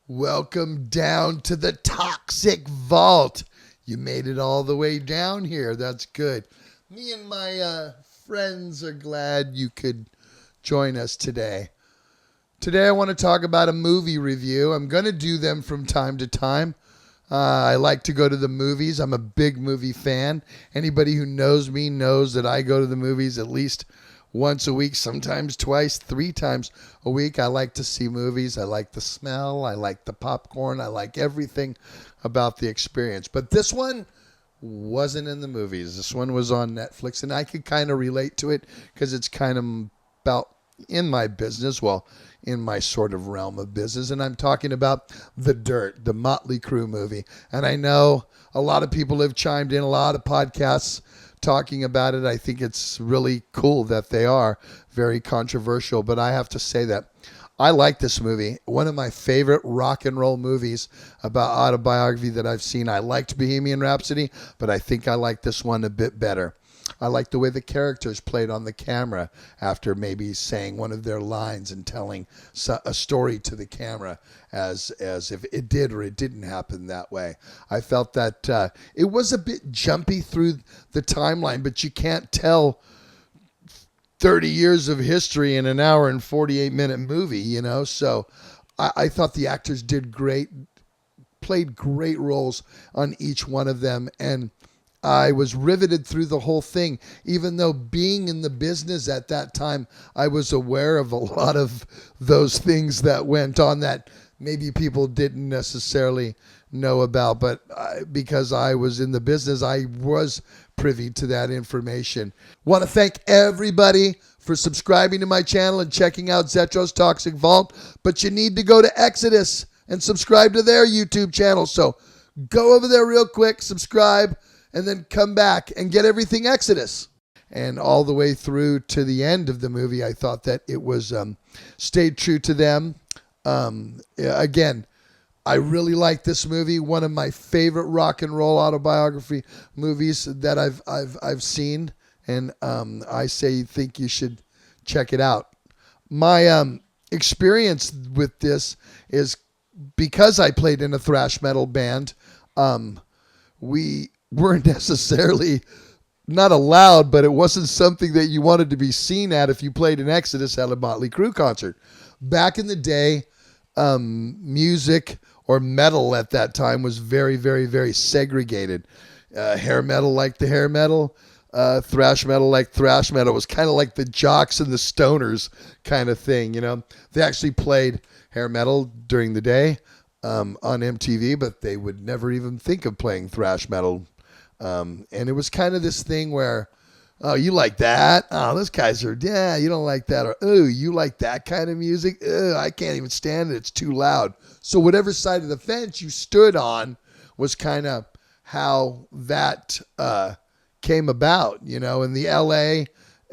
Welcome down to the Toxic Vault. You made it all the way down here. That's good. Me and my friends are glad you could join us today. Today I want to talk about a movie review. I'm going to do them from time to time. I like to go to the movies. I'm a big movie fan. Anybody who knows me knows that I go to the movies at least once a week, sometimes twice, 3 times a week. I like to see movies. I like the smell. I like the popcorn. I like everything about the experience. But this one wasn't in the movies. This one was on Netflix, and I could kind of relate to it because it's kind of about in my business, well, in my sort of realm of business. And I'm talking about The Dirt, the Mötley Crüe movie. And I know a lot of people have chimed in, a lot of podcasts talking about it. I think it's really cool that they are very controversial, but I have to say that I like this movie. One of my favorite rock and roll movies about autobiography that I've seen. I liked Bohemian Rhapsody, but I think I like this one a bit better. I like the way the characters played on the camera after maybe saying one of their lines and telling a story to the camera as if it did or it didn't happen that way. I felt that it was a bit jumpy through the timeline, but you can't tell 30 years of history in an hour and 48-minute movie, you know? So I thought the actors did great, played great roles on each one of them, and I was riveted through the whole thing. Even though being in the business at that time, I was aware of a lot of those things that went on that maybe people didn't necessarily know about. But because I was in the business, I was privy to that information. Want to thank everybody for subscribing to my channel and checking out Zetro's Toxic Vault. But you need to go to Exodus and subscribe to their YouTube channel. So go over there real quick, subscribe, and then come back and get everything Exodus. And all the way through to the end of the movie, I thought that it was stayed true to them. Again, I really like this movie. One of my favorite rock and roll autobiography movies that I've seen, and I think you should check it out. My experience with this is because I played in a thrash metal band. We weren't necessarily not allowed, but it wasn't something that you wanted to be seen at if you played in Exodus at a Mötley Crüe concert. Back in the day, music or metal at that time was very, very, very segregated. Hair metal like the hair metal, thrash metal like thrash metal. It was kind of like the jocks and the stoners kind of thing, you know. They actually played hair metal during the day on MTV, but they would never even think of playing thrash metal. And it was kind of this thing where, oh, you like that? Oh, those guys are, yeah, you don't like that. Or, oh, you like that kind of music? Oh, I can't even stand it. It's too loud. So whatever side of the fence you stood on was kind of how that came about, you know, in the LA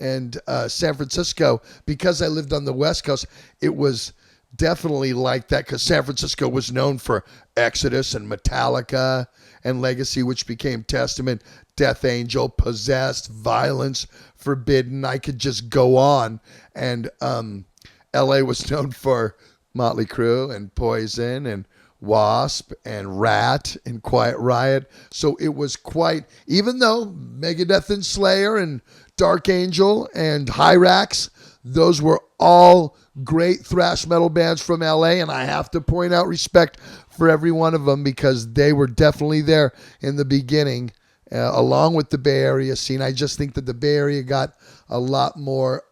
and San Francisco. Because I lived on the West Coast, it was definitely like that because San Francisco was known for Exodus and Metallica and Legacy, which became Testament, Death Angel, Possessed, Violence, Forbidden. I could just go on. And LA was known for Mötley Crüe and Poison and Wasp and Rat and Quiet Riot. So it was quite, even though Megadeth and Slayer and Dark Angel and Hyrax, those were all great thrash metal bands from LA, and I have to point out respect for every one of them because they were definitely there in the beginning, along with the Bay Area scene. I just think that the Bay Area got a lot more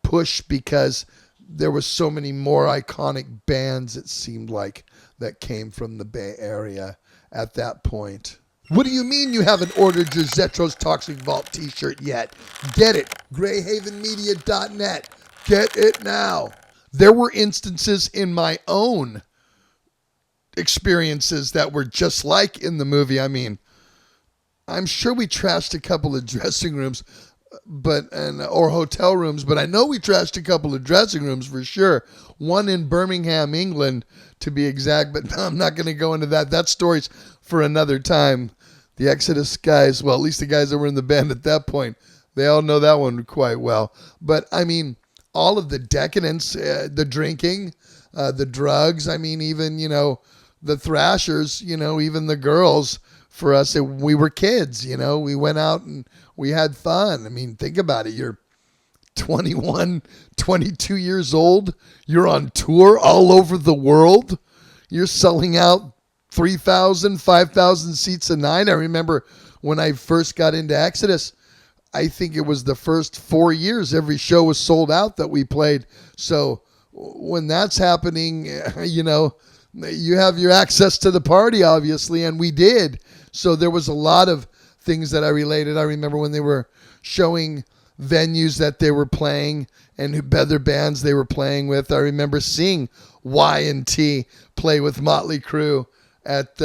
push because there were so many more iconic bands, it seemed like, that came from the Bay Area at that point. What do you mean you haven't ordered your Zetro's Toxic Vault t-shirt yet? Get it. GrayhavenMedia.net. Get it now. There were instances in my own experiences that were just like in the movie. I mean, I'm sure we trashed a couple of dressing rooms, or hotel rooms, but I know we trashed a couple of dressing rooms for sure. One in Birmingham, England, to be exact, but I'm not going to go into that. That story's for another time. The Exodus guys, well, at least the guys that were in the band at that point, they all know that one quite well. But I mean, all of the decadence, the drinking, the drugs, I mean, even, the thrashers, even the girls, for us, we were kids, we went out and we had fun. I mean, think about it. You're 21, 22 years old. You're on tour all over the world. You're selling out 3,000, 5,000 seats a night. I remember when I first got into Exodus, I think it was the first 4 years, every show was sold out that we played. So when that's happening, you have your access to the party, obviously, and we did. So there was a lot of things that I related. I remember when they were showing venues that they were playing and other bands they were playing with. I remember seeing Y&T play with Mötley Crüe at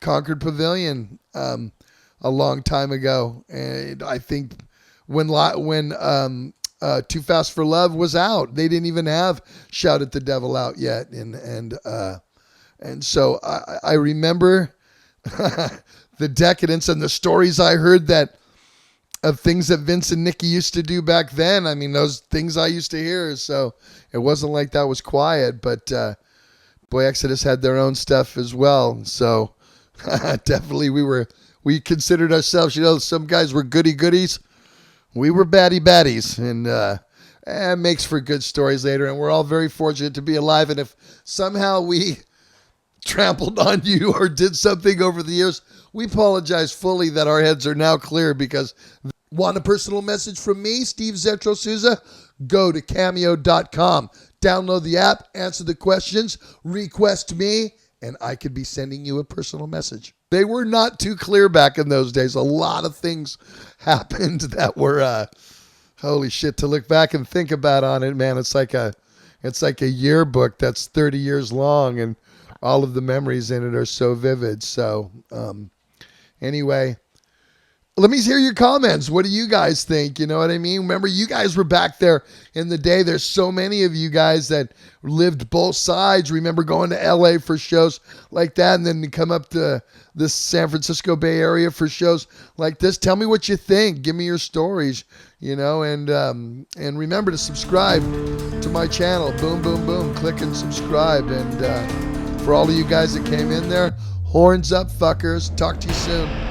Concord Pavilion a long time ago. And I think when Too Fast for Love was out, they didn't even have Shout at the Devil out yet. And so I remember the decadence and the stories I heard of things that Vince and Nikki used to do back then. I mean, those things I used to hear. So it wasn't like that was quiet, but boy, Exodus had their own stuff as well. So definitely we considered ourselves, some guys were goody goodies. We were baddie baddies, and it makes for good stories later. And we're all very fortunate to be alive. And if somehow we trampled on you or did something over the years, we apologize fully that our heads are now clear. Because want a personal message from me, Steve Zetro Souza? Go to cameo.com, download the app, answer the questions, request me, and I could be sending you a personal message. They were not too clear back in those days. A lot of things happened that were holy shit, to look back and think about on it, man. It's like a yearbook that's 30 years long, and all of the memories in it are so vivid. So anyway, let me hear your comments. What do you guys think? You know what I mean? Remember, you guys were back there in the day. There's so many of you guys that lived both sides. Remember going to LA for shows like that, and then to come up to the San Francisco Bay Area for shows like this. Tell me what you think. Give me your stories, and remember to subscribe to my channel. Boom, boom, boom. Click and subscribe. And for all of you guys that came in there, horns up, fuckers. Talk to you soon.